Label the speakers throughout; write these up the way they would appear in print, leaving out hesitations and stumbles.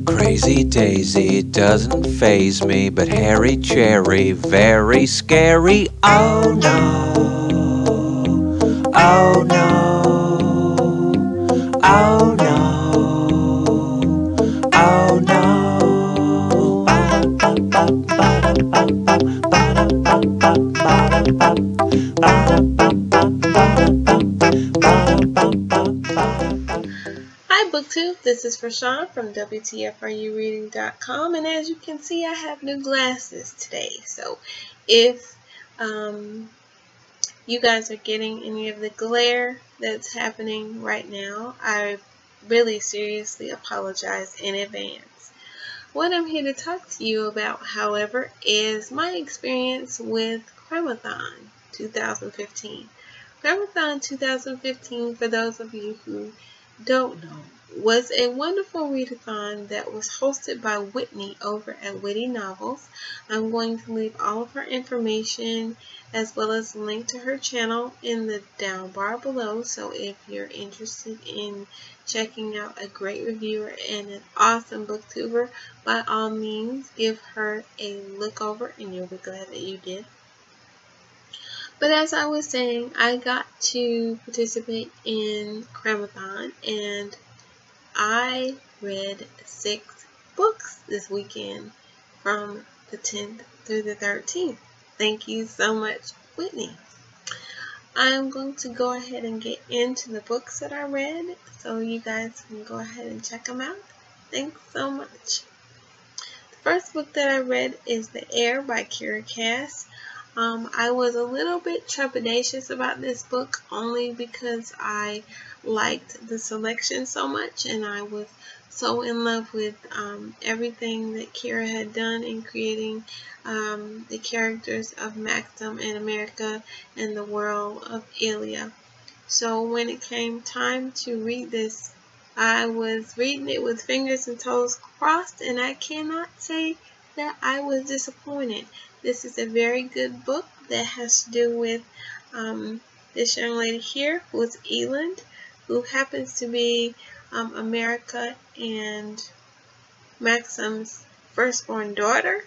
Speaker 1: Crazy Daisy doesn't faze me, but Harry Cherry, very scary. Oh no, oh no, oh no, oh no.
Speaker 2: Hi BookTube, this is Frishawn from WTFRUreading.com, and as you can see, I have new glasses today. So if you guys are getting any of the glare that's happening right now, I really seriously apologize in advance. What I'm here to talk to you about, however, is my experience with Cramathon 2015. Cramathon 2015, for those of you who don't know, was a wonderful readathon that was hosted by Whitney over at WhittyNovels. I'm going to leave all of her information as well as a link to her channel in the down bar below, so if you're interested in checking out a great reviewer and an awesome booktuber, by all means give her a look over and you'll be glad that you did. But as I was saying, I got to participate in Cramathon, and I read 6 books this weekend from the 10th through the 13th. Thank you so much, Whitney. I'm going to go ahead and get into the books that I read so you guys can go ahead and check them out. Thanks so much. The first book that I read is The Air by Kira Cass. I was a little bit trepidatious about this book only because I liked the selection so much, and I was so in love with everything that Kira had done in creating the characters of Maxim and America and the world of Ilya. So when it came time to read this, I was reading it with fingers and toes crossed, and I cannot say that I was disappointed. This is a very good book that has to do with this young lady here, who is Eland, who happens to be America and Maxim's firstborn daughter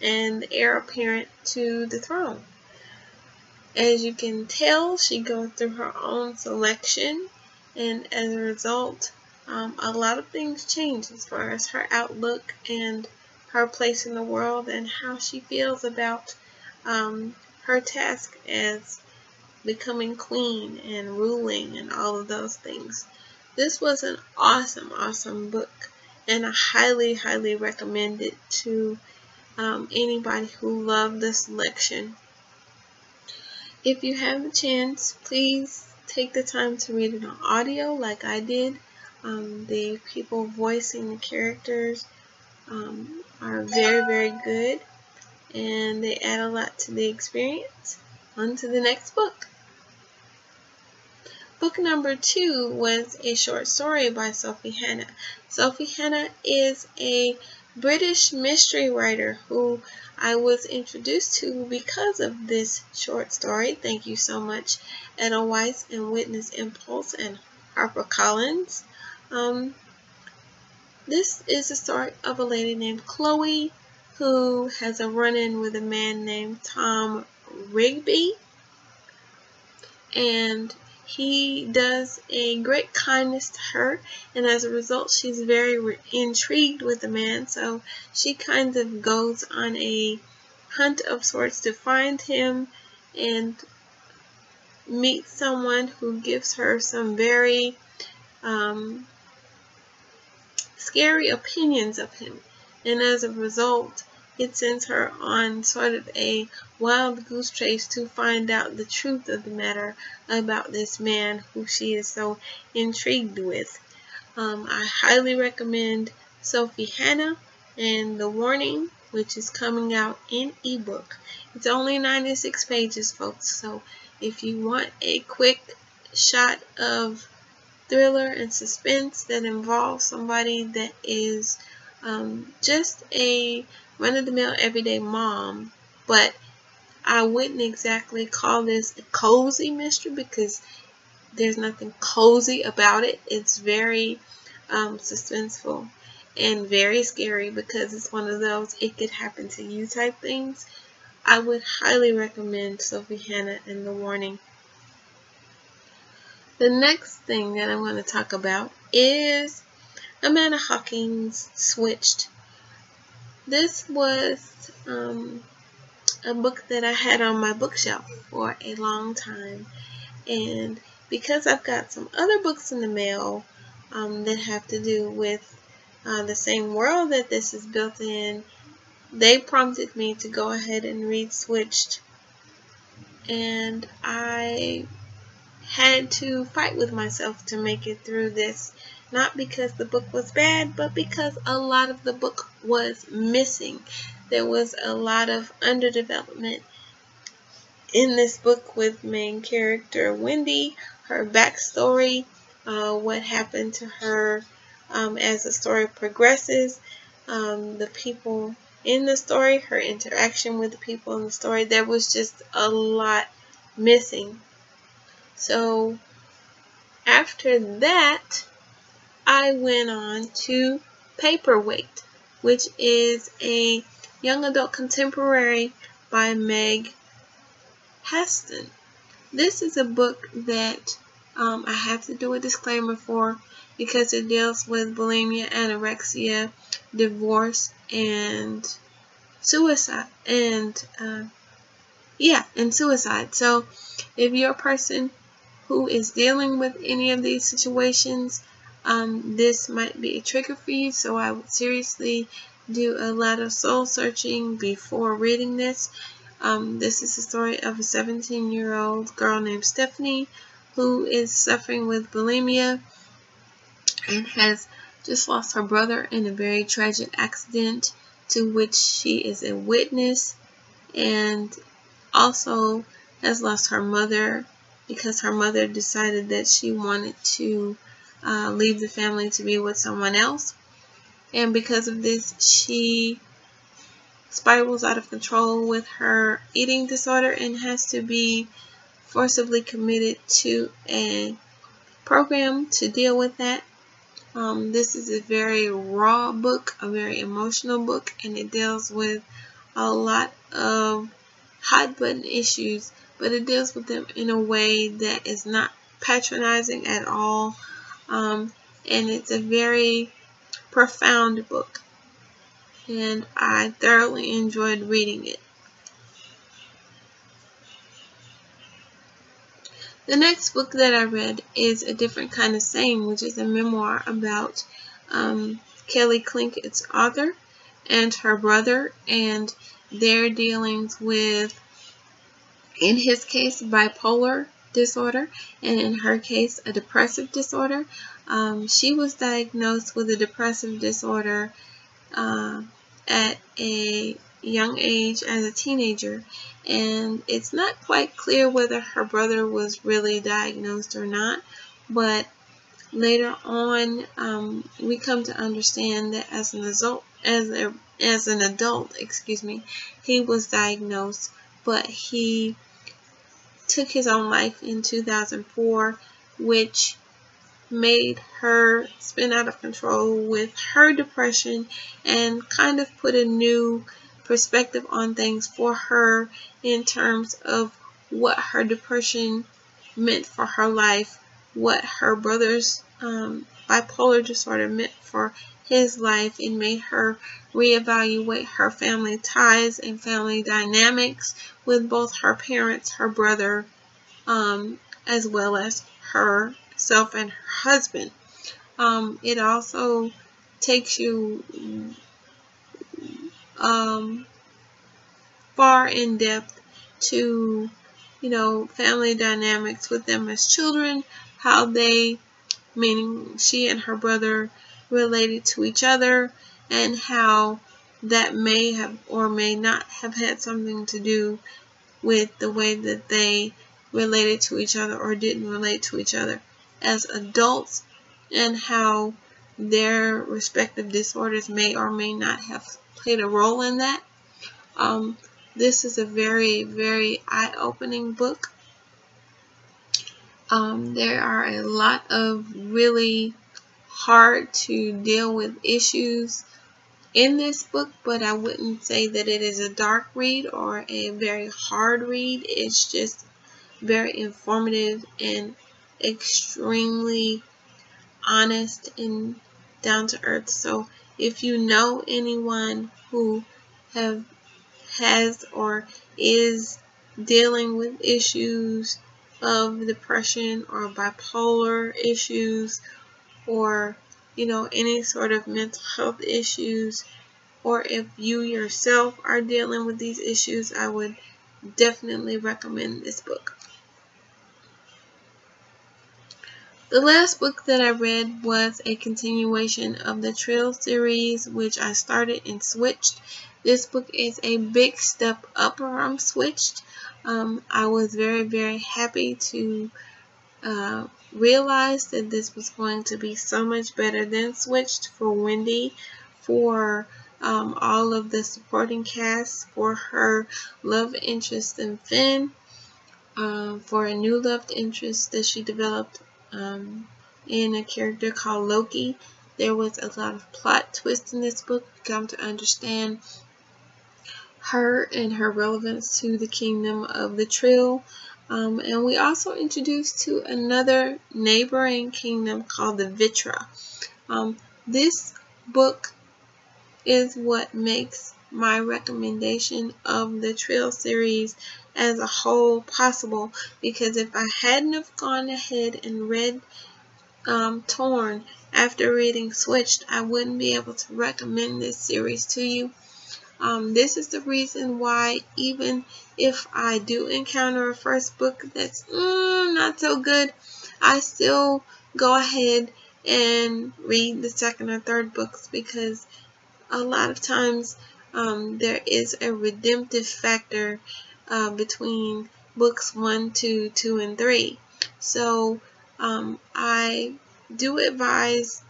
Speaker 2: and the heir apparent to the throne. As you can tell, she goes through her own selection, and as a result, a lot of things change as far as her outlook and her place in the world and how she feels about her task as becoming queen and ruling and all of those things. This was an awesome book, and I highly recommend it to anybody who loved the selection. If you have the chance, please take the time to read it on audio like I did. The people voicing the characters are very good, and they add a lot to the experience. On to the next book. Book number 2 was a short story by Sophie Hannah. Sophie Hannah is a British mystery writer who I was introduced to because of this short story. Thank you so much, Edelweiss and Witness Impulse and HarperCollins. This is the story of a lady named Chloe who has a run-in with a man named Tom Rigby, and he does a great kindness to her, and as a result she's very intrigued with the man, so she kind of goes on a hunt of sorts to find him and meet someone who gives her some very scary opinions of him, and as a result it sends her on sort of a wild goose chase to find out the truth of the matter about this man who she is so intrigued with. I highly recommend Sophie Hannah and The Warning, which is coming out in ebook. It's only 96 pages, folks, so if you want a quick shot of thriller and suspense that involves somebody that is just a run-of-the-mill everyday mom, but I wouldn't exactly call this a cozy mystery because There's nothing cozy about it. It's very suspenseful and very scary because it's one of those it could happen to you type things. I would highly recommend Sophie Hannah and The Warning. The next thing that I'm going to talk about is Amanda Hawking's Switched. This was a book that I had on my bookshelf for a long time, and because I've got some other books in the mail that have to do with the same world that this is built in, they prompted me to go ahead and read Switched, and I had to fight with myself to make it through this, not because the book was bad, but because a lot of the book was missing. There was a lot of underdevelopment in this book with main character Wendy, her backstory, what happened to her as the story progresses, the people in the story, her interaction with the people in the story. There was just a lot missing. So after that, I went on to Paperweight, which is a young adult contemporary by Meg Heston. This is a book that I have to do a disclaimer for because it deals with bulimia, anorexia, divorce, and suicide, and suicide. So if you're a person who is dealing with any of these situations, this might be a trigger for you, so I would seriously do a lot of soul searching before reading this. This is the story of a 17-year-old girl named Stephanie who is suffering with bulimia and has just lost her brother in a very tragic accident to which she is a witness, and also has lost her mother because her mother decided that she wanted to leave the family to be with someone else. And because of this, she spirals out of control with her eating disorder and has to be forcibly committed to a program to deal with that. This is a very raw book, a very emotional book, and it deals with a lot of hot button issues, but it deals with them in a way that is not patronizing at all, and it's a very profound book, and I thoroughly enjoyed reading it. The next book that I read is A Different Kind of Sane, which is a memoir about Kelly Clinkett's author and her brother and their dealings with, in his case, bipolar disorder, and in her case, a depressive disorder. She was diagnosed with a depressive disorder at a young age as a teenager, and it's not quite clear whether her brother was really diagnosed or not, but later on we come to understand that as an adult, he was diagnosed, but he took his own life in 2004, which made her spin out of control with her depression and kind of put a new perspective on things for her in terms of what her depression meant for her life, what her brother's bipolar disorder meant for his life. It made her reevaluate her family ties and family dynamics with both her parents, her brother, as well as herself and her husband. It also takes you far in depth to, family dynamics with them as children, how they, meaning she and her brother, related to each other, and how that may have or may not have had something to do with the way that they related to each other or didn't relate to each other as adults, and how their respective disorders may or may not have played a role in that. This is a very, very eye-opening book, There are a lot of really hard to deal with issues in this book, but I wouldn't say that it is a dark read or a very hard read. It's just very informative and extremely honest and down to earth. So if you know anyone who has or is dealing with issues of depression or bipolar issues, or any sort of mental health issues, or if you yourself are dealing with these issues, I would definitely recommend this book. The last book that I read was a continuation of the Trill series, which I started and switched. This book is a big step up from Switched. I was very, very happy to realize that this was going to be so much better than Switched for Wendy, for all of the supporting cast, for her love interest in Finn, for a new love interest that she developed in a character called Loki. There was a lot of plot twists in this book. You come to understand her and her relevance to the kingdom of the Trill. And we also introduced to another neighboring kingdom called the Vitra. This book is what makes my recommendation of the Trill series as a whole possible, because if I hadn't have gone ahead and read Torn after reading Switched, I wouldn't be able to recommend this series to you. This is the reason why, even if I do encounter a first book that's not so good, I still go ahead and read the second or third books, because a lot of times there is a redemptive factor between books 1, 2, 2, and 3. So I do advise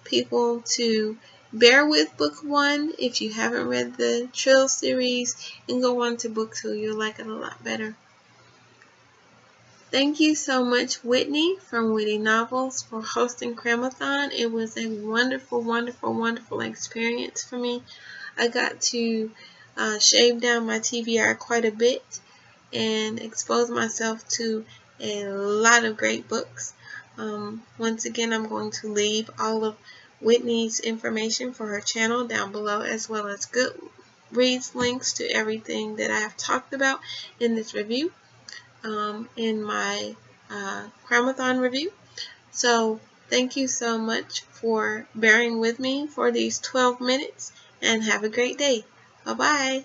Speaker 2: people to bear with book 1 if you haven't read the Trill series, and go on to book 2. You'll like it a lot better. Thank you so much, Whitney from Witty Novels, for hosting Cramathon. It was a wonderful, wonderful, wonderful experience for me. I got to shave down my TBR quite a bit and expose myself to a lot of great books. Once again, I'm going to leave all of Whitney's information for her channel down below, as well as Goodreads links to everything that I have talked about in this review, in my Cramathon review. So thank you so much for bearing with me for these 12 minutes, and have a great day. Bye-bye.